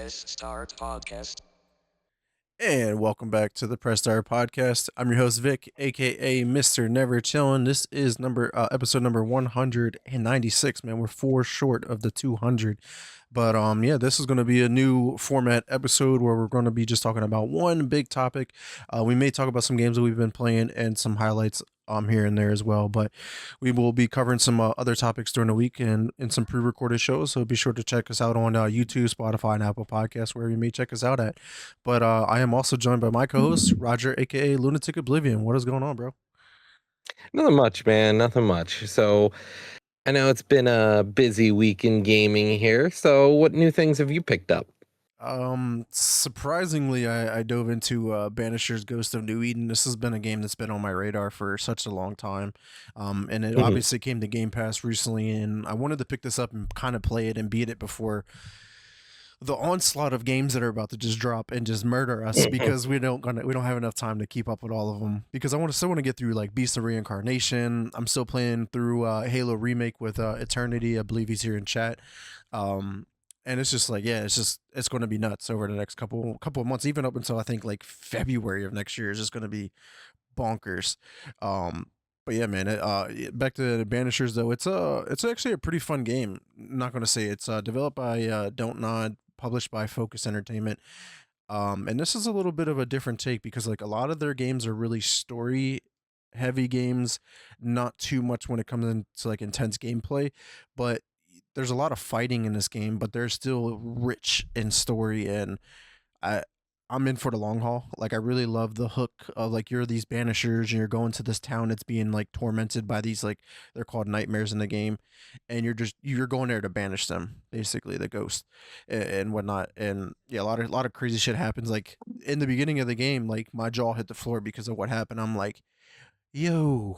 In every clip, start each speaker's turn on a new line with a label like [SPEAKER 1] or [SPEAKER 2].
[SPEAKER 1] Press Start Podcast.
[SPEAKER 2] And welcome back to the Press Start Podcast. I'm your host Vic, aka Mr. Never Chillin'. This is episode number 196. Man, we're four short of the 200. But yeah, this is going to be a new format episode where we're going to be just talking about one big topic. We may talk about some games that we've been playing and some highlights here and there as well. But we will be covering some other topics during the week and in some pre-recorded shows. So be sure to check us out on YouTube, Spotify, and Apple Podcasts, where you may check us out at. But I am also joined by my co-host Roger, aka Lunatic Oblivion. What is going on, bro?
[SPEAKER 3] Nothing much, man. Nothing much. So I know it's been a busy week in gaming here. So what new things have you picked up?
[SPEAKER 2] Surprisingly, I dove into Banisher's Ghost of New Eden. This has been a game that's been on my radar for such a long time. And it
[SPEAKER 3] Mhm.
[SPEAKER 2] obviously came to Game Pass recently, and I wanted to pick this up and kind of play it and beat it before the onslaught of games that are about to just drop and just murder us because we don't have enough time to keep up with all of them. Because I still want to get through like Beast of Reincarnation. I'm still playing through Halo Remake with Eternity. I believe he's here in chat. And it's just like, yeah, it's going to be nuts over the next couple of months, even up until I think like February of next year is just going to be bonkers. But yeah, man. Back to the Banishers though. It's actually a pretty fun game. Not gonna say it's developed by Don't Nod, published by Focus Entertainment. And this is a little bit of a different take because like a lot of their games are really story heavy games, not too much when it comes into like intense gameplay, but there's a lot of fighting in this game, but they're still rich in story and I I'm in for the long haul. Like I really love the hook of like you're these banishers and you're going to this town that's being like tormented by these like they're called nightmares in the game, and you're going there to banish them basically the ghost and whatnot. And yeah, a lot of crazy shit happens. Like in the beginning of the game, like my jaw hit the floor because of what happened. I'm like, yo,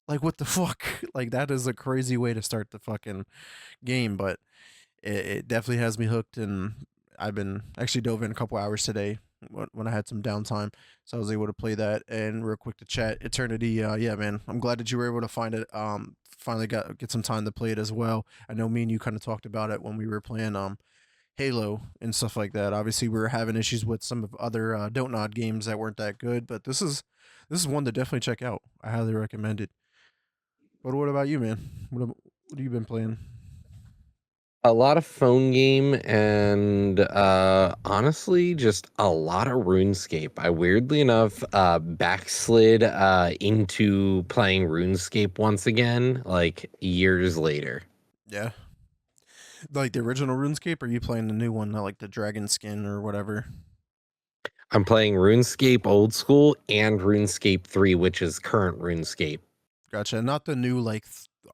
[SPEAKER 2] like what the fuck? Like that is a crazy way to start the fucking game, but it definitely has me hooked, and I've been actually dove in a couple hours today when I had some downtime, so I was able to play that. And real quick to chat, Eternity. Yeah, man, I'm glad that you were able to find it. Finally get some time to play it as well. I know me and you kind of talked about it when we were playing Halo and stuff like that. Obviously, we were having issues with some of other Don't Nod games that weren't that good, but this is one to definitely check out. I highly recommend it. But what about you, man? What have you been playing?
[SPEAKER 3] A lot of phone game and honestly just a lot of RuneScape. I weirdly enough backslid into playing RuneScape once again, like years later.
[SPEAKER 2] Yeah. Like the original RuneScape, or are you playing the new one, like the dragon skin or whatever?
[SPEAKER 3] I'm playing RuneScape old school and RuneScape 3, which is current RuneScape.
[SPEAKER 2] Gotcha. Not the new like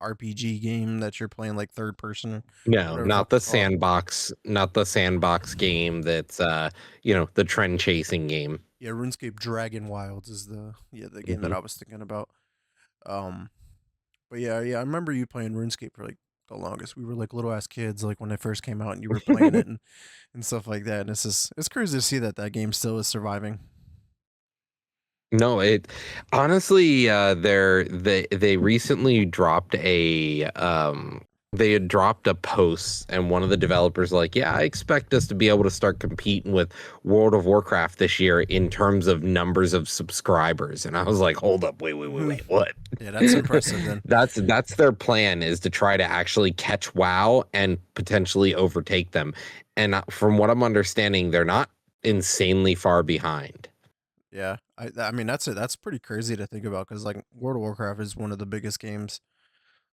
[SPEAKER 2] RPG game that you're playing like third person,
[SPEAKER 3] No,
[SPEAKER 2] whatever the fuck it's called.
[SPEAKER 3] not the sandbox game that's the trend chasing game.
[SPEAKER 2] Yeah, RuneScape Dragon Wilds is the game that
[SPEAKER 3] Hmm.
[SPEAKER 2] I was thinking about. Um, but yeah, I remember you playing RuneScape for like the longest. We were like little ass kids, like when it first came out, and you were playing it and stuff like that. And it's crazy to see that that game still is surviving.
[SPEAKER 3] No, it honestly, they recently dropped they had dropped a post, and one of the developers like, yeah, I expect us to be able to start competing with World of Warcraft this year in terms of numbers of subscribers. And I was like, hold up, wait, what?
[SPEAKER 2] Yeah, that's impressive then.
[SPEAKER 3] That's their plan, is to try to actually catch WoW and potentially overtake them. And from what I'm understanding, they're not insanely far behind.
[SPEAKER 2] Yeah, I mean that's it. That's pretty crazy to think about because like World of Warcraft is one of the biggest games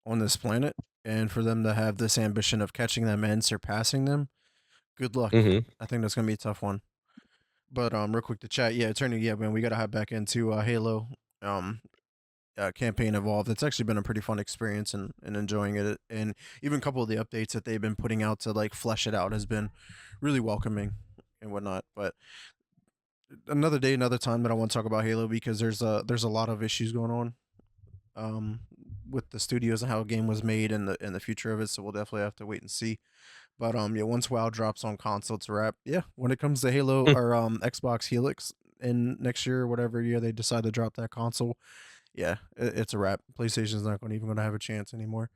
[SPEAKER 2] on this planet, and for them to have this ambition of catching them and surpassing them, good luck.
[SPEAKER 3] Hmm.
[SPEAKER 2] I think that's gonna be a tough one. But real quick to chat, yeah, Eternity, yeah, man, we gotta hop back into Halo. Um, Campaign evolved. It's actually been a pretty fun experience and enjoying it. And even a couple of the updates that they've been putting out to like flesh it out has been really welcoming and whatnot. But another day, another time that I want to talk about Halo because there's a lot of issues going on um with the studios and how a game was made and the future of it. So we'll definitely have to wait and see. But yeah, once WoW drops on console, it's a wrap. Yeah, when it comes to Halo or Xbox Helix in next year or whatever year they decide to drop that console, yeah, it's a wrap. PlayStation's not going to even going to have a chance anymore.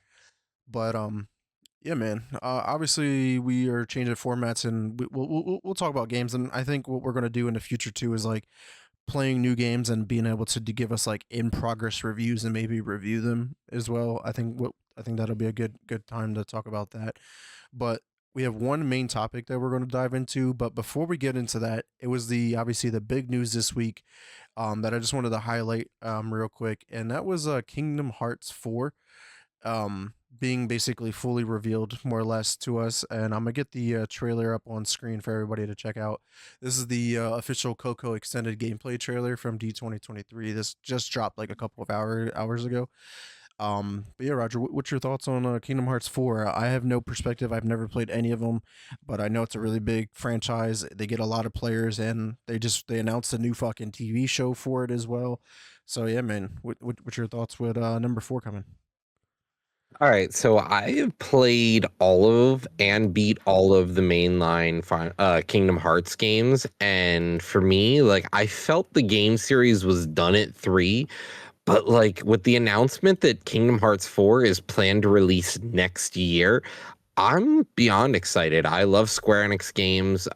[SPEAKER 2] But Yeah, man. Obviously, we are changing formats, and we'll talk about games. And I think what we're gonna do in the future too is like playing new games and being able to give us like in progress reviews and maybe review them as well. I think that'll be a good time to talk about that. But we have one main topic that we're going to dive into. But before we get into that, it was the obviously the big news this week that I just wanted to highlight real quick, and that was Kingdom Hearts 4 being basically fully revealed more or less to us. And I'm gonna get the trailer up on screen for everybody to check out. This is the official Coco extended gameplay trailer from D2023. This just dropped like a couple of hours ago. But yeah, Roger, what's your thoughts on Kingdom Hearts 4? I have no perspective. I've never played any of them, but I know it's a really big franchise. They get a lot of players, and they announced a new fucking TV show for it as well. So yeah, man, what's your thoughts with number 4 coming?
[SPEAKER 3] All right, so I have played all of and beat all of the mainline Kingdom Hearts games, and for me, like I felt the game series was done at 3, but like with the announcement that Kingdom Hearts 4 is planned to release next year, I'm beyond excited. I love Square Enix games.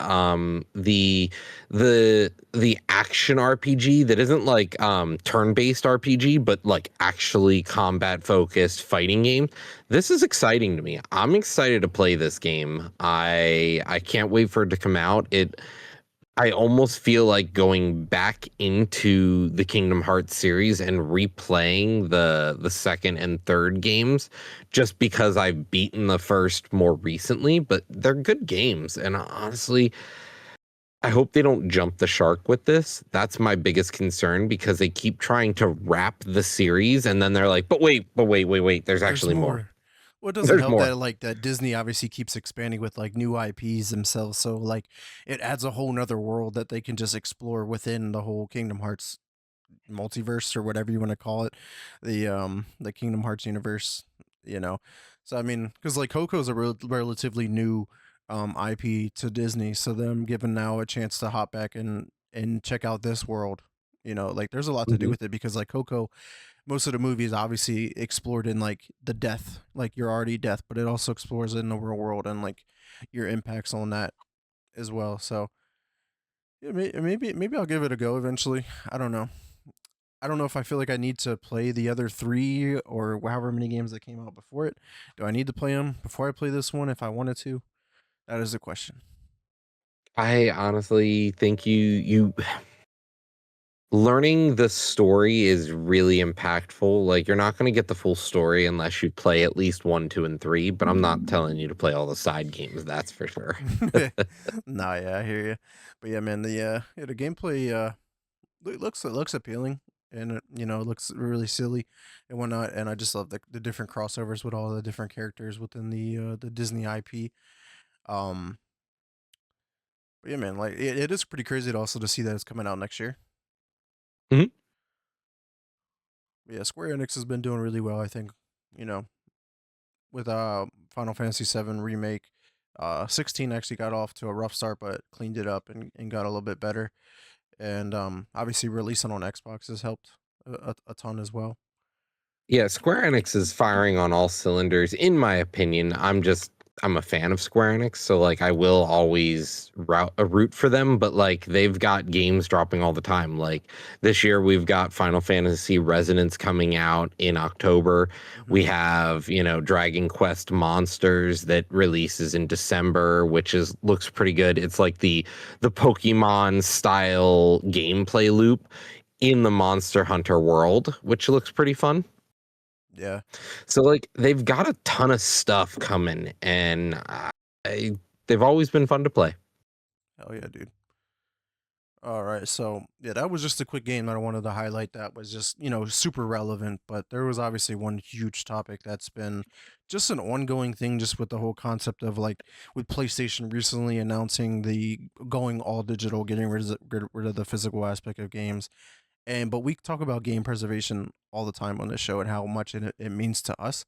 [SPEAKER 3] The action RPG that isn't like turn-based RPG, but like actually combat-focused fighting game. This is exciting to me. I'm excited to play this game. I can't wait for it to come out. I almost feel like going back into the Kingdom Hearts series and replaying the second and third games just because I've beaten the first more recently, but they're good games. And honestly, I hope they don't jump the shark with this. That's my biggest concern because they keep trying to wrap the series and then they're like, but wait, there's
[SPEAKER 2] There's
[SPEAKER 3] actually more.
[SPEAKER 2] more. Well, it doesn't
[SPEAKER 3] There's
[SPEAKER 2] help
[SPEAKER 3] more.
[SPEAKER 2] that Disney obviously keeps expanding with like new IPs themselves, so like it adds a whole nother world that they can just explore within the whole Kingdom Hearts multiverse or whatever you want to call it, the Kingdom Hearts universe, you know. So I mean, because like Coco's a relatively new IP to Disney, so them given now a chance to hop back and check out this world, like there's a lot to do
[SPEAKER 3] Mhm.
[SPEAKER 2] with it because like Coco, most of the movies obviously explored in like the death, like you're already death, but it also explores in the real world and like your impacts on that as well. So yeah, maybe I'll give it a go eventually. I don't know. I don't know if I feel like I need to play the other three or however many games that came out before it. Do I need to play them before I play this one if I wanted to? That is the question.
[SPEAKER 3] I honestly think you learning the story is really impactful. Like you're not going to get the full story unless you play at least 1, 2, and 3, but I'm not telling you to play all the side games, that's for sure.
[SPEAKER 2] Nah, yeah, I hear you. But yeah, man, the gameplay it looks appealing, and it looks really silly and whatnot. And I just love the different crossovers with all the different characters within the Disney IP. Um, but yeah, man, like it is pretty crazy to also to see that it's coming out next year.
[SPEAKER 3] Mhm.
[SPEAKER 2] Yeah, Square Enix has been doing really well, I think, you know, with Final Fantasy 7 remake. 16 actually got off to a rough start, but cleaned it up and got a little bit better. And obviously releasing on Xbox has helped a ton as well.
[SPEAKER 3] Yeah, Square Enix is firing on all cylinders, in my opinion. I'm a fan of Square Enix, so like I will always root for them, but like they've got games dropping all the time. Like this year we've got Final Fantasy Resonance coming out in October.
[SPEAKER 2] Hmm.
[SPEAKER 3] We have, Dragon Quest Monsters that releases in December, which is looks pretty good. It's like the Pokemon style gameplay loop in the Monster Hunter world, which looks pretty fun.
[SPEAKER 2] Yeah,
[SPEAKER 3] So like they've got a ton of stuff coming, and I, they've always been fun to play.
[SPEAKER 2] hell yeah, dude. All right, so yeah, that was just a quick game that I wanted to highlight. That was just super relevant, but there was obviously one huge topic that's been just an ongoing thing, just with the whole concept of like with PlayStation recently announcing the going all digital, getting rid of the physical aspect of games. And but we talk about game preservation all the time on this show and how much it means to us.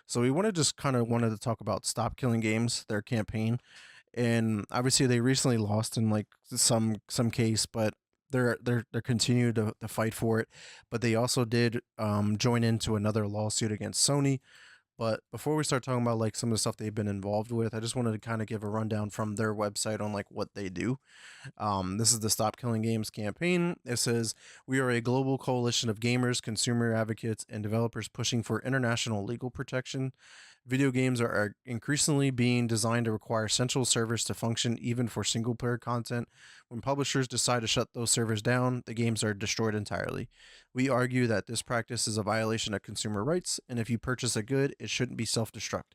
[SPEAKER 2] So we want to just kind of wanted to talk about Stop Killing Games, their campaign, and obviously they recently lost in like some case, but they're continuing to fight for it. But they also did join into another lawsuit against Sony, But before we start talking about like some of the stuff they've been involved with, I just wanted to kind of give a rundown from their website on like what they do. This is the Stop Killing Games campaign. It says, "We are a global coalition of gamers, consumer advocates, and developers pushing for international legal protection. Video games are increasingly being designed to require central servers to function even for single player content. When publishers decide to shut those servers down, the games are destroyed entirely. We argue that this practice is a violation of consumer rights, and if you purchase a good, it shouldn't be self destruct.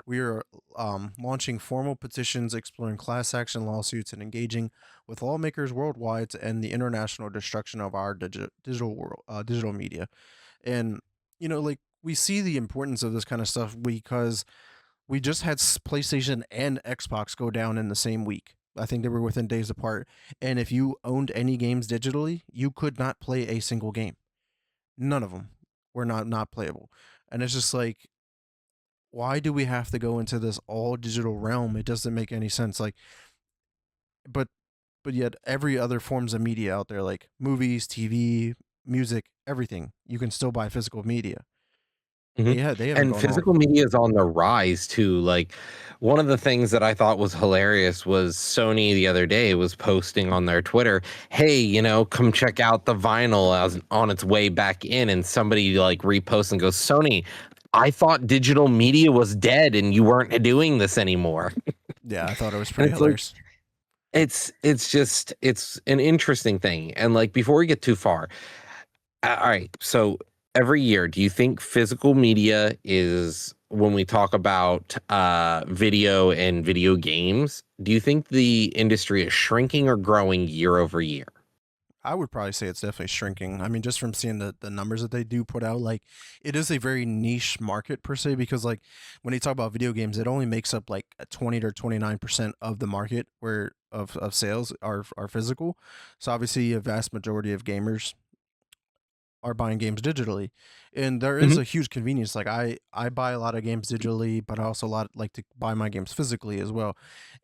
[SPEAKER 2] We are launching formal petitions, exploring class action lawsuits, and engaging with lawmakers worldwide to end the international destruction of our digital world, digital media." And like we see the importance of this kind of stuff because we just had PlayStation and Xbox go down in the same week. I think they were within days apart. And if you owned any games digitally, you could not play a single game. None of them were not playable. And it's just like, why do we have to go into this all digital realm? It doesn't make any sense. Like, but yet every other forms of media out there, like movies, TV, music, everything, you can still buy physical media.
[SPEAKER 3] Mhm.
[SPEAKER 2] They haven't
[SPEAKER 3] And
[SPEAKER 2] gone all.
[SPEAKER 3] physical media is on the rise too. Like one of the things that I thought was hilarious was Sony the other day was posting on their Twitter, "Hey, come check out the vinyl as on its way back in." And somebody like reposts and goes, "Sony, I thought digital media was dead and you weren't doing this anymore."
[SPEAKER 2] Yeah, I thought it was
[SPEAKER 3] And
[SPEAKER 2] pretty
[SPEAKER 3] it's like
[SPEAKER 2] hilarious.
[SPEAKER 3] it's an interesting thing. And like before we get too far, all right. So every year, do you think physical media is when we talk about video and video games, do you think the industry is shrinking or growing year over year?
[SPEAKER 2] I would probably say it's definitely shrinking. I mean, just from seeing the numbers that they do put out, like it is a very niche market per se, because like when you talk about video games, it only makes up like a 20 to 29% of the market where of sales are physical. So obviously a vast majority of gamers are buying games digitally, and there is
[SPEAKER 3] Mhm.
[SPEAKER 2] a huge convenience. Like I buy a lot of games digitally, but I also like to buy my games physically as well,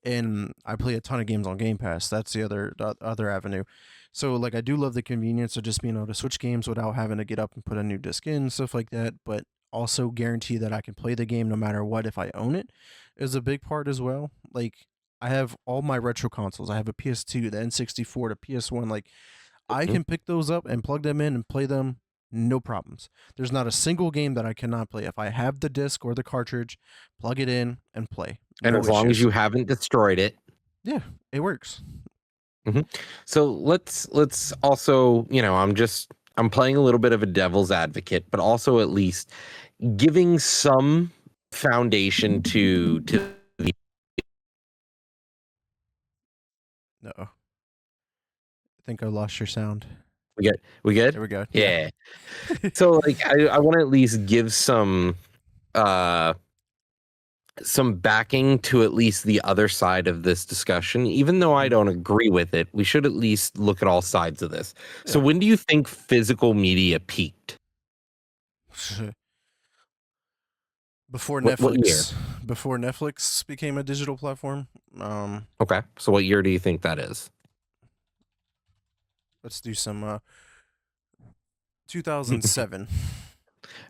[SPEAKER 2] and I play a ton of games on Game Pass. That's the other avenue. So like I do love the convenience of just being able to switch games without having to get up and put a new disc in, stuff like that, but also guarantee that I can play the game no matter what if I own it is a big part as well. Like I have all my retro consoles. I have a PS2, the N64, the PS1. Like I
[SPEAKER 3] Mhm.
[SPEAKER 2] can pick those up and plug them in and play them, no problems. There's not a single game that I cannot play. If I have the disc or the cartridge, plug it in and play.
[SPEAKER 3] And
[SPEAKER 2] No
[SPEAKER 3] as long as
[SPEAKER 2] issues.
[SPEAKER 3] you haven't destroyed it.
[SPEAKER 2] Yeah, it works.
[SPEAKER 3] Mhm. So let's also, I'm playing a little bit of a devil's advocate, but also at least giving some foundation to the
[SPEAKER 2] No, I think I lost your sound.
[SPEAKER 3] we good?
[SPEAKER 2] There we go. Yeah.
[SPEAKER 3] Yeah. So like I want to at least give uh some backing to at least the other side of this discussion. Even though I
[SPEAKER 2] Mhm.
[SPEAKER 3] don't agree with it, we should at least look at all sides of this. So
[SPEAKER 2] Yeah.
[SPEAKER 3] when do you think physical media peaked?
[SPEAKER 2] Before
[SPEAKER 3] What year?
[SPEAKER 2] Netflix, before Netflix became a digital platform. Um,
[SPEAKER 3] Okay. So what year do you think that is?
[SPEAKER 2] let's do some 2007.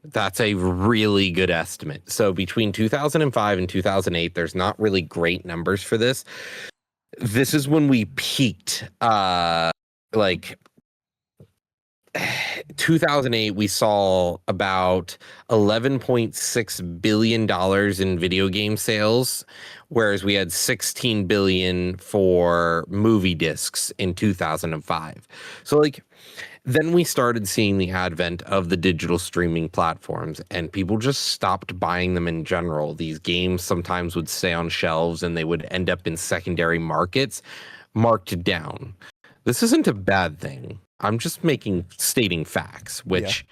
[SPEAKER 3] That's a really good estimate. So between 2005 and 2008, there's not really great numbers for this. This is when we peaked. Like 2008, we saw about $11.6 billion in video game sales, whereas we had 16 billion for movie discs in 2005. So like then we started seeing the advent of the digital streaming platforms, and people just stopped buying them in general. These games sometimes would stay on shelves and they would end up in secondary markets marked down. This isn't a bad thing. I'm just stating facts,
[SPEAKER 2] Yeah.
[SPEAKER 3] which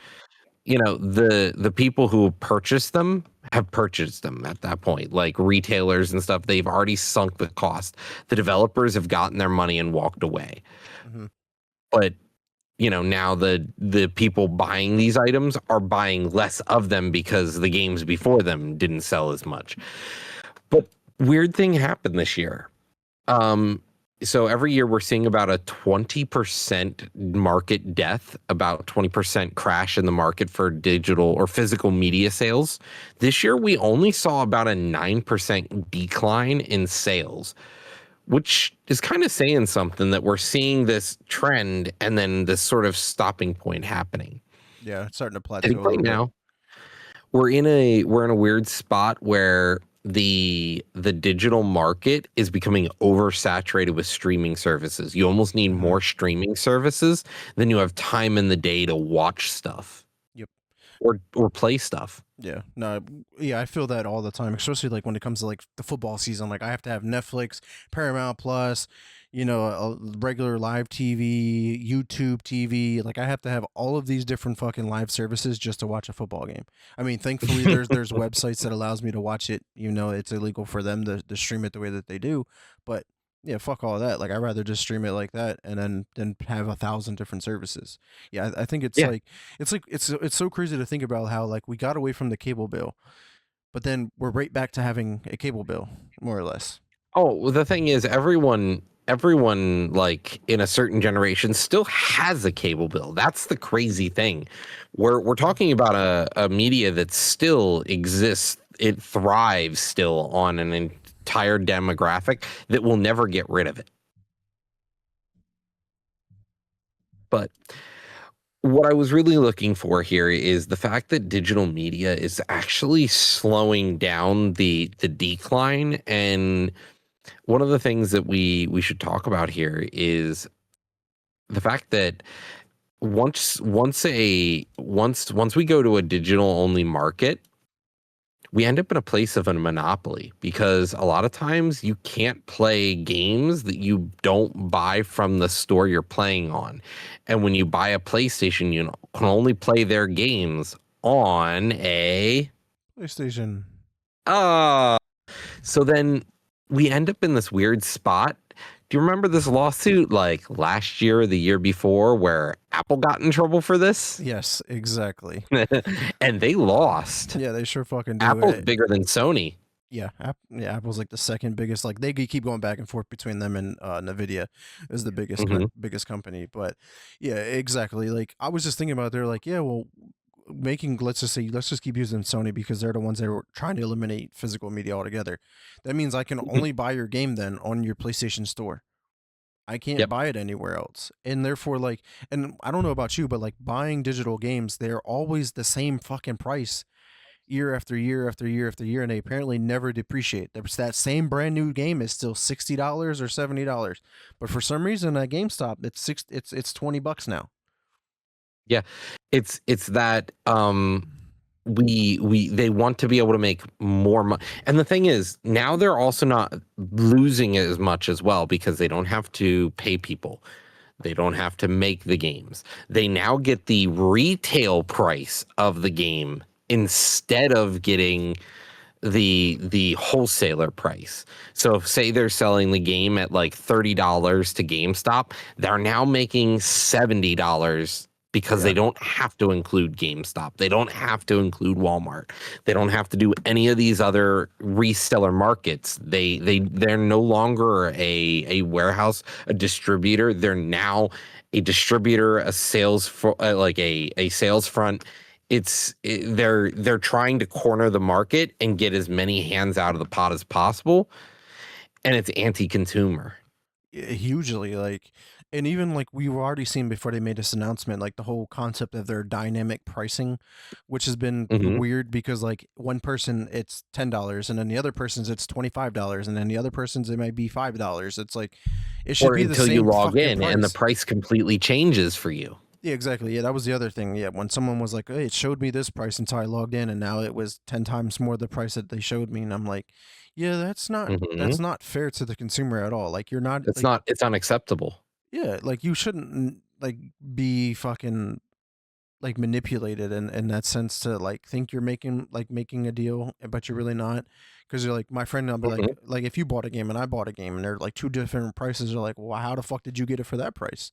[SPEAKER 3] the people who purchased them have purchased them at that point, like retailers and stuff. They've already sunk the cost. The developers have gotten their money and walked away.
[SPEAKER 2] Hmm.
[SPEAKER 3] But now the people buying these items are buying less of them because the games before them didn't sell as much. But weird thing happened this year. So every year we're seeing about a 20% market death, about 20% crash in the market for digital or physical media sales. This year we only saw about a 9% decline in sales, which is kind of saying something, that we're seeing this trend and then this sort of stopping point happening.
[SPEAKER 2] Yeah, it's starting to
[SPEAKER 3] I
[SPEAKER 2] plateau
[SPEAKER 3] think
[SPEAKER 2] a
[SPEAKER 3] right
[SPEAKER 2] little bit.
[SPEAKER 3] now we're in a weird spot where the digital market is becoming oversaturated with streaming services. You almost need
[SPEAKER 2] Mhm.
[SPEAKER 3] more streaming services than you have time in the day to watch stuff
[SPEAKER 2] Yep.
[SPEAKER 3] or play stuff.
[SPEAKER 2] Yeah. No. Yeah, I feel that all the time, especially like when it comes to like the football season. Like I have to have Netflix, Paramount Plus, regular live TV, YouTube TV. Like I have to have all of these different fucking live services just to watch a football game. I mean, thankfully there's websites that allows me to watch it. It's illegal for them to stream it the way that they do, but yeah, fuck all that. Like I'd rather just stream it like that and then have 1,000 different services. Yeah, I think
[SPEAKER 3] Yeah.
[SPEAKER 2] it's so crazy to think about how like we got away from the cable bill, but then we're right back to having a cable bill, more or less.
[SPEAKER 3] Oh, well, the thing is, everyone like in a certain generation still has a cable bill. That's the crazy thing. We're talking about a media that still exists. It thrives still on an entire demographic that will never get rid of it. But what I was really looking for here is the fact that digital media is actually slowing down the decline. And one of the things that we should talk about here is the fact that once we go to a digital only market, we end up in a place of a monopoly, because a lot of times you can't play games that you don't buy from the store you're playing on. And when you buy a PlayStation, you can only play their games on a
[SPEAKER 2] PlayStation.
[SPEAKER 3] uh so then we end up in this weird spot. Do you remember this lawsuit like last year or the year before where Apple got in trouble for this?
[SPEAKER 2] Yes, exactly.
[SPEAKER 3] And they lost.
[SPEAKER 2] Yeah, they sure fucking do
[SPEAKER 3] Apple's
[SPEAKER 2] it.
[SPEAKER 3] bigger than Sony.
[SPEAKER 2] Yeah, Apple's like the second biggest. Like they keep going back and forth between them and Nvidia is the
[SPEAKER 3] Hmm.
[SPEAKER 2] biggest company. But yeah, exactly. Like I was just thinking about, they're like, yeah, well, making let's just keep using Sony because they're the ones that were trying to eliminate physical media altogether. That means I can only buy your game then on your PlayStation Store. I can't
[SPEAKER 3] Yep.
[SPEAKER 2] buy it anywhere else. And therefore, like, and I don't know about you, but like buying digital games, they're always the same fucking price year after year after year after year, and they apparently never depreciate. There's that same brand new game is still $60 or $70, but for some reason at GameStop it's $20 now.
[SPEAKER 3] Yeah. It's that we they want to be able to make more money. And the thing is, now they're also not losing as much as well, because they don't have to pay people. They don't have to make the games. They now get the retail price of the game instead of getting the wholesaler price. So if, say they're selling the game at like $30 to GameStop, they're now making $70 because
[SPEAKER 2] Yeah.
[SPEAKER 3] they don't have to include GameStop. They don't have to include Walmart. They don't have to do any of these other reseller markets. They're no longer a warehouse, a distributor. They're now a distributor, a sales for like a sales front. They're trying to corner the market and get as many hands out of the pot as possible, and it's anti-consumer.
[SPEAKER 2] Hugely, like, and even like we've already seen before they made this announcement, like the whole concept of their dynamic pricing, which has been
[SPEAKER 3] Hmm.
[SPEAKER 2] weird because like one person it's $10 and then the other person's it's $25 and then the other person's it might be $5. It's like it should
[SPEAKER 3] Or
[SPEAKER 2] be the
[SPEAKER 3] until you
[SPEAKER 2] same
[SPEAKER 3] log
[SPEAKER 2] fucking
[SPEAKER 3] in and the
[SPEAKER 2] price.
[SPEAKER 3] price completely changes for you.
[SPEAKER 2] Yeah, exactly. Yeah, that was the other thing. Yeah, when someone was like, "Hey, it showed me this price until I logged in, and now it was 10 times more the price that they showed me," and I'm like, "Yeah,
[SPEAKER 3] Hmm.
[SPEAKER 2] that's not fair to the consumer at all. Like, you're not like,
[SPEAKER 3] It's unacceptable.
[SPEAKER 2] yeah, like you shouldn't like be fucking like manipulated in that sense to like think you're making a deal, but you're really not." Because you're like my friend, I'll be
[SPEAKER 3] Hmm.
[SPEAKER 2] like if you bought a game and I bought a game, and they're like two different prices, you're like, well, how the fuck did you get it for that price?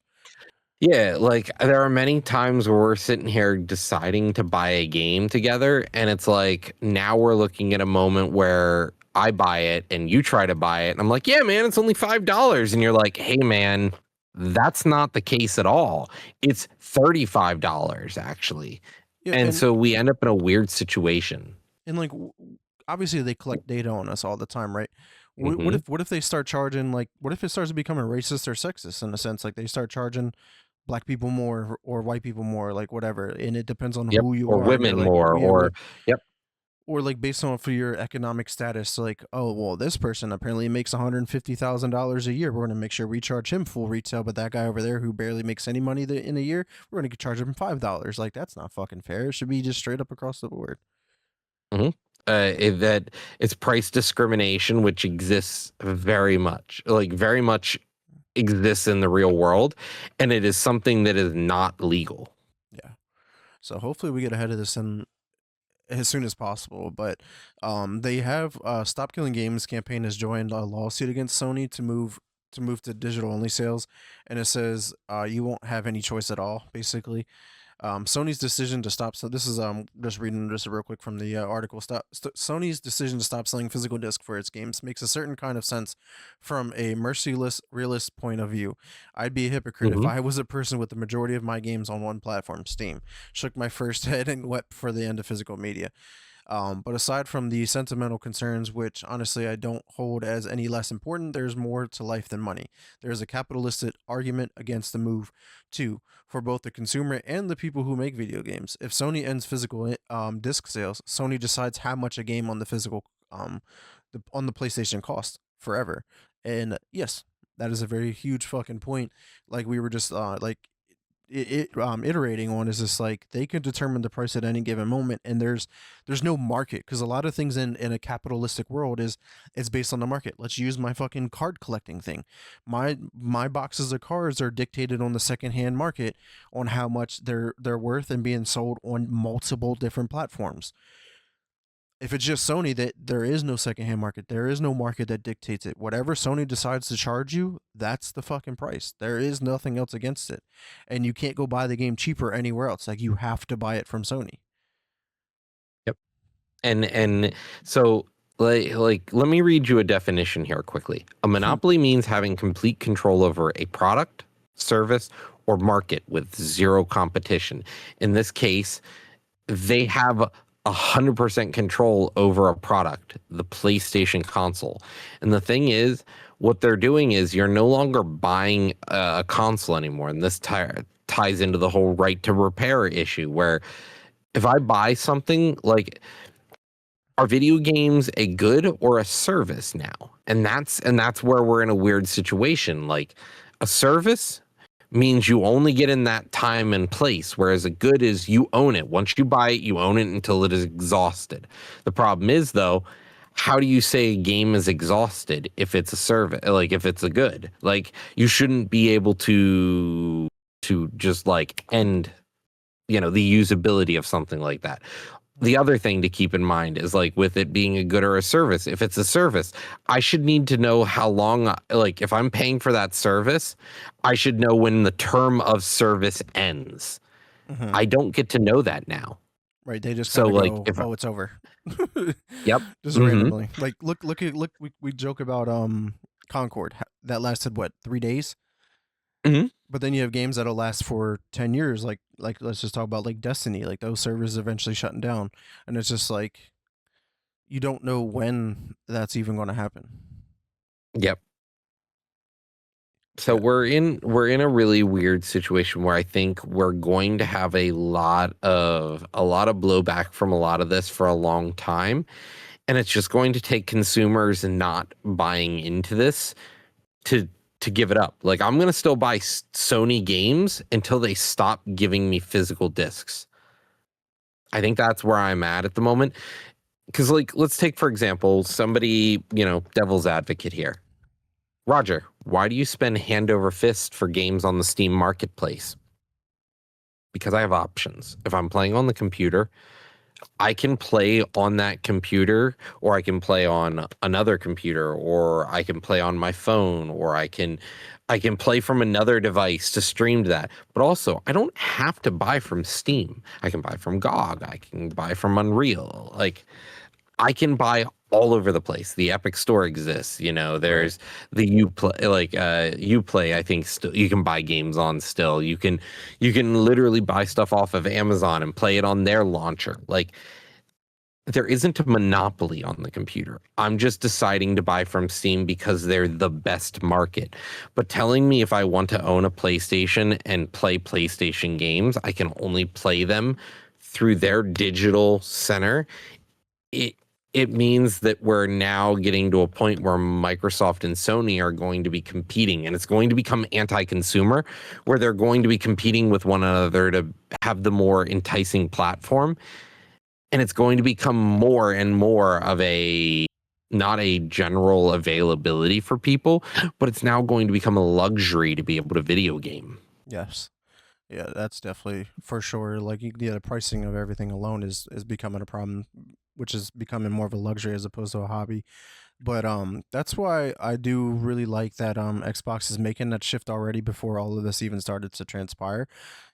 [SPEAKER 3] Yeah, like there are many times where we're sitting here deciding to buy a game together, and it's like now we're looking at a moment where I buy it and you try to buy it. And I'm like, yeah, man, it's only $5. And you're like, hey, man, that's not the case at all. It's $35 actually.
[SPEAKER 2] Yeah,
[SPEAKER 3] And so we end up in a weird situation.
[SPEAKER 2] and like obviously they collect data on us all the time, right?
[SPEAKER 3] Hmm.
[SPEAKER 2] What if they start charging, like, what if it starts becoming racist or sexist in a sense, like they start charging black people more or white people more, like whatever, and it depends on
[SPEAKER 3] Yep.
[SPEAKER 2] who you
[SPEAKER 3] Or
[SPEAKER 2] are. You're
[SPEAKER 3] women
[SPEAKER 2] like,
[SPEAKER 3] more,
[SPEAKER 2] yeah,
[SPEAKER 3] or yep.
[SPEAKER 2] or like based on for your economic status, like, oh well, this person apparently makes $150,000 a year. We're gonna make sure we charge him full retail, but that guy over there who barely makes any money in a year, we're gonna charge him $5. Like that's not fucking fair. It should be just straight up across the board.
[SPEAKER 3] Hmm. That it's price discrimination, which exists very much exists in the real world, and it is something that is not legal.
[SPEAKER 2] Yeah. So hopefully we get ahead of this in as soon as possible. But they have Stop Killing Games campaign has joined a lawsuit against Sony to move to digital only sales, and it says you won't have any choice at all, basically. Sony's decision to stop. So this is just reading just real quick from the article. Sony's decision to stop selling physical disc for its games makes a certain kind of sense from a merciless realist point of view. I'd be a hypocrite if
[SPEAKER 3] Hmm.
[SPEAKER 2] I was a person with the majority of my games on one platform, Steam. Shook my first head and wept for the end of physical media. But aside from the sentimental concerns, which honestly I don't hold as any less important, there's more to life than money. There's a capitalistic argument against the move, too, for both the consumer and the people who make video games. If Sony ends physical disc sales, Sony decides how much a game on the on the PlayStation costs forever. And yes, that is a very huge fucking point. Like we were just iterating on, is this like they can determine the price at any given moment, and there's no market, because a lot of things in a capitalistic world is it's based on the market. Let's use my fucking card collecting thing. My boxes of cards are dictated on the secondhand market on how much they're worth and being sold on multiple different platforms. If it's just Sony, that there is no secondhand market. There is no market that dictates it. Whatever Sony decides to charge you, that's the fucking price. There is nothing else against it. And you can't go buy the game cheaper anywhere else. Like you have to buy it from Sony.
[SPEAKER 3] Yep. And so let me read you a definition here quickly. A monopoly means having complete control over a product, service, or market with zero competition. In this case, they have 100% control over a product, the PlayStation console. And the thing is, what they're doing is you're no longer buying a console anymore. And this ties into the whole right to repair issue, where if I buy something, like, are video games a good or a service now? And that's where we're in a weird situation. Like, a service means you only get in that time and place, whereas a good is you own it. Once you buy it, you own it until it is exhausted. The problem is, though, how do you say a game is exhausted if it's a service, like if it's a good? Like, you shouldn't be able to just like end, the usability of something like that. The other thing to keep in mind is, like, with it being a good or a service, if it's a service, I should need to know how long, like, if I'm paying for that service, I should know when the term of service ends.
[SPEAKER 2] Mm-hmm.
[SPEAKER 3] I don't get to know that now.
[SPEAKER 2] Right. They just
[SPEAKER 3] So,
[SPEAKER 2] kind of
[SPEAKER 3] like,
[SPEAKER 2] go,
[SPEAKER 3] if
[SPEAKER 2] oh, it's over.
[SPEAKER 3] yep.
[SPEAKER 2] Just
[SPEAKER 3] Hmm.
[SPEAKER 2] randomly. Like look, we joke about Concord. That lasted what, 3 days?
[SPEAKER 3] Hmm.
[SPEAKER 2] But then you have games that'll last for 10 years, like let's just talk about like Destiny, like those servers eventually shutting down, and it's just like you don't know when that's even going to happen.
[SPEAKER 3] Yep. So
[SPEAKER 2] Yeah.
[SPEAKER 3] we're in a really weird situation where I think we're going to have a lot of blowback from a lot of this for a long time, and it's just going to take consumers not buying into this to to give it up. Like, I'm gonna still buy Sony games until they stop giving me physical discs. I think that's where I'm at the moment. Because, like, let's take for example somebody, devil's advocate here. Roger, why do you spend hand over fist for games on the Steam marketplace? Because I have options. If I'm playing on the computer, I can play on that computer, or I can play on another computer, or I can play on my phone, or I can play from another device to stream to that. But also, I don't have to buy from Steam. I can buy from GOG. I can buy from Unreal. Like, I can buy all over the place. The Epic Store exists. You know,
[SPEAKER 2] Right.
[SPEAKER 3] there's the Uplay. I think still you can buy games on still. You can literally buy stuff off of Amazon and play it on their launcher. Like there isn't a monopoly on the computer. I'm just deciding to buy from Steam because they're the best market. But telling me if I want to own a PlayStation and play PlayStation games, I can only play them through their digital center. It it means that we're now getting to a point where Microsoft and Sony are going to be competing, and it's going to become anti-consumer, where they're going to be competing with one another to have the more enticing platform, and it's going to become more and more of a not a general availability for people, but it's now going to become a luxury to be able to video game.
[SPEAKER 2] Yes. Yeah, that's definitely for sure. Like, yeah, the pricing of everything alone is becoming a problem, which is becoming more of a luxury as opposed to a hobby. But that's why I do really like that Xbox is making that shift already before all of this even started to transpire.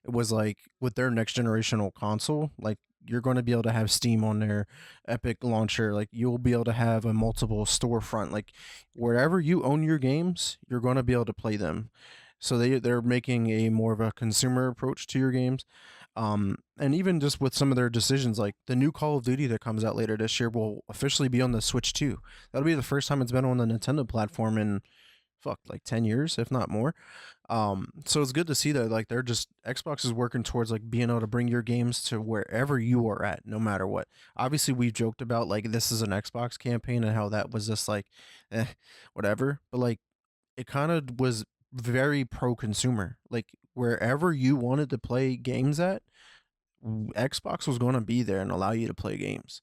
[SPEAKER 2] It was like with their next generational console, like you're going to be able to have Steam on their Epic launcher, like you'll be able to have a multiple storefront, like wherever you own your games, you're going to be able to play them. So they're making a more of a consumer approach to your games. And even just with some of their decisions, like the new Call of Duty that comes out later this year will officially be on the Switch too. That'll be the first time it's been on the Nintendo platform in like 10 years, if not more. So it's good to see that like they're just Xbox is working towards like being able to bring your games to wherever you are at, no matter what. Obviously, we've joked about like this is an Xbox campaign and how that was just like, eh, whatever. But like it kind of was very pro consumer. Like wherever you wanted to play games at, Xbox was going to be there and allow you to play games.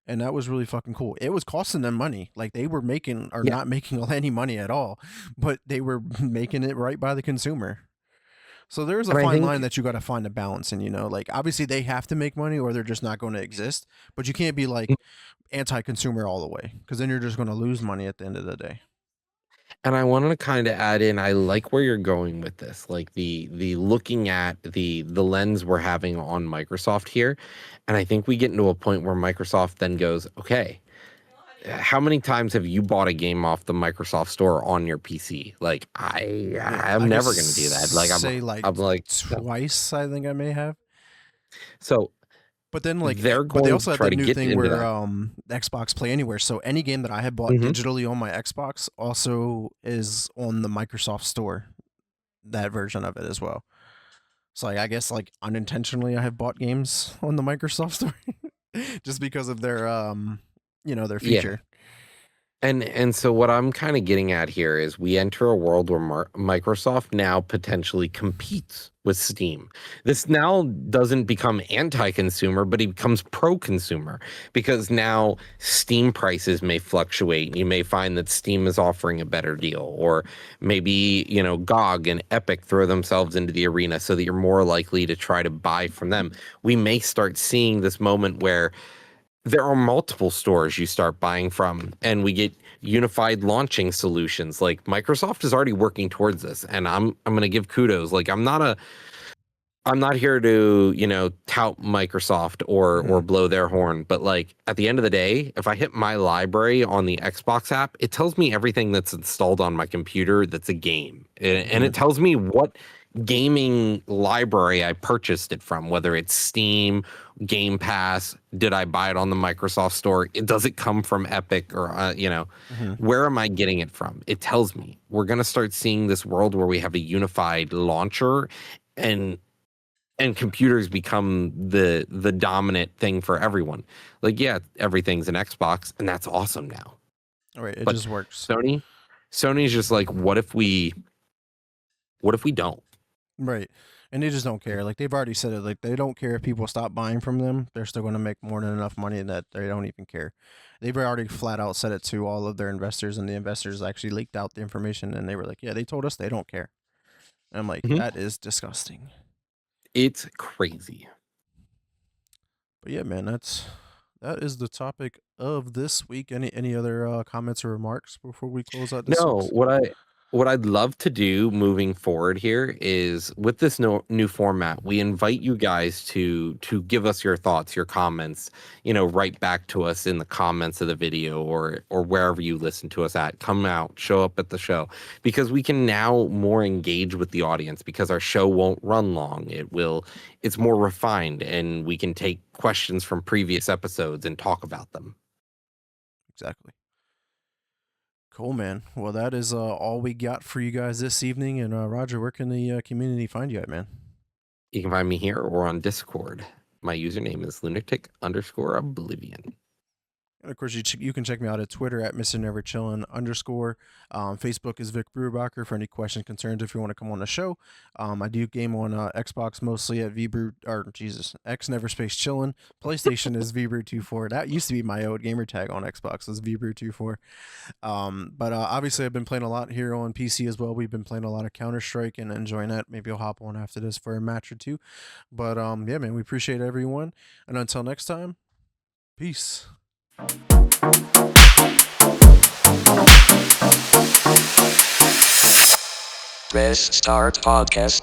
[SPEAKER 2] And that was really fucking cool. It was costing them money. Like they were making or
[SPEAKER 3] Yeah,
[SPEAKER 2] not making any money at all, but they were making it right by the consumer. So there's a
[SPEAKER 3] and I
[SPEAKER 2] fine line
[SPEAKER 3] think
[SPEAKER 2] that you got to find a balance in, like obviously they have to make money or they're just not going to exist, but you can't be like anti-consumer all the way because then you're just going to lose money at the end of the day.
[SPEAKER 3] And I wanted to kind of add in, I like where you're going with this, like the looking at the lens we're having on Microsoft here, and I think we get into a point where Microsoft then goes, okay, how many times have you bought a game off the Microsoft Store on your PC? Like
[SPEAKER 2] Yeah,
[SPEAKER 3] I'm
[SPEAKER 2] I could
[SPEAKER 3] never gonna do that. Like
[SPEAKER 2] say like
[SPEAKER 3] I'm like no.
[SPEAKER 2] twice, I think I may have.
[SPEAKER 3] So
[SPEAKER 2] But then
[SPEAKER 3] they're
[SPEAKER 2] but they
[SPEAKER 3] going to
[SPEAKER 2] also had
[SPEAKER 3] try
[SPEAKER 2] that
[SPEAKER 3] to
[SPEAKER 2] new
[SPEAKER 3] get
[SPEAKER 2] thing
[SPEAKER 3] into
[SPEAKER 2] where
[SPEAKER 3] that.
[SPEAKER 2] Xbox Play Anywhere. So any game that I had bought
[SPEAKER 3] Hmm.
[SPEAKER 2] digitally on my Xbox also is on the Microsoft Store, that version of it as well. So like, I guess like unintentionally I have bought games on the Microsoft Store just because of their their
[SPEAKER 3] Yeah.
[SPEAKER 2] feature.
[SPEAKER 3] And so what I'm kind of getting at here is we enter a world where Microsoft now potentially competes with Steam. This now doesn't become anti-consumer, but it becomes pro-consumer because now Steam prices may fluctuate. You may find that Steam is offering a better deal, or maybe, GOG and Epic throw themselves into the arena so that you're more likely to try to buy from them. We may start seeing this moment where there are multiple stores you start buying from, and we get unified launching solutions. Like Microsoft is already working towards this, and I'm going to give kudos. Like I'm not here to, tout Microsoft or
[SPEAKER 2] Hmm.
[SPEAKER 3] blow their horn, but like at the end of the day, if I hit my library on the Xbox app, it tells me everything that's installed on my computer that's a game. And
[SPEAKER 2] Hmm.
[SPEAKER 3] it tells me what gaming library I purchased it from, whether it's Steam, Game Pass, did I buy it on the Microsoft Store? Does it come from Epic or
[SPEAKER 2] Hmm.
[SPEAKER 3] where am I getting it from? It tells me. We're going to start seeing this world where we have a unified launcher, and computers become the dominant thing for everyone. Like, yeah, everything's an Xbox, and that's awesome now.
[SPEAKER 2] All right, it
[SPEAKER 3] But
[SPEAKER 2] just works.
[SPEAKER 3] Sony's just like, what if we don't?
[SPEAKER 2] Right. And they just don't care. Like they've already said it. Like they don't care if people stop buying from them. They're still going to make more than enough money that they don't even care. They've already flat out said it to all of their investors, and the investors actually leaked out the information, and they were like, "Yeah, they told us they don't care." And I'm like,
[SPEAKER 3] Mhm.
[SPEAKER 2] that is disgusting.
[SPEAKER 3] It's crazy.
[SPEAKER 2] But yeah, man, that is the topic of this week. Any other comments or remarks before we close out this
[SPEAKER 3] No,
[SPEAKER 2] week's?
[SPEAKER 3] What I'd love to do moving forward here is with this new format, we invite you guys to give us your thoughts, your comments, right back to us in the comments of the video or wherever you listen to us at. Come out, show up at the show, because we can now more engage with the audience because our show won't run long. It's more refined, and we can take questions from previous episodes and talk about them.
[SPEAKER 2] Exactly. Cool, man. Well, that is all we got for you guys this evening. And Roger, where can the community find you at, man?
[SPEAKER 3] You can find me here or on Discord. My username is lunatic_oblivion.
[SPEAKER 2] And of course, you can check me out at Twitter at MrNeverChillin_. Facebook is Vic Brubacher for any questions, concerns, if you want to come on the show. I do game on Xbox mostly at X Never Space Chillin. PlayStation is VBrew24. That used to be my old gamer tag on Xbox, was VBrew24. But obviously, I've been playing a lot here on PC as well. We've been playing a lot of Counter-Strike and enjoying that. Maybe I'll hop on after this for a match or two. But yeah, man, we appreciate everyone. And until next time, peace.
[SPEAKER 1] Restart podcast.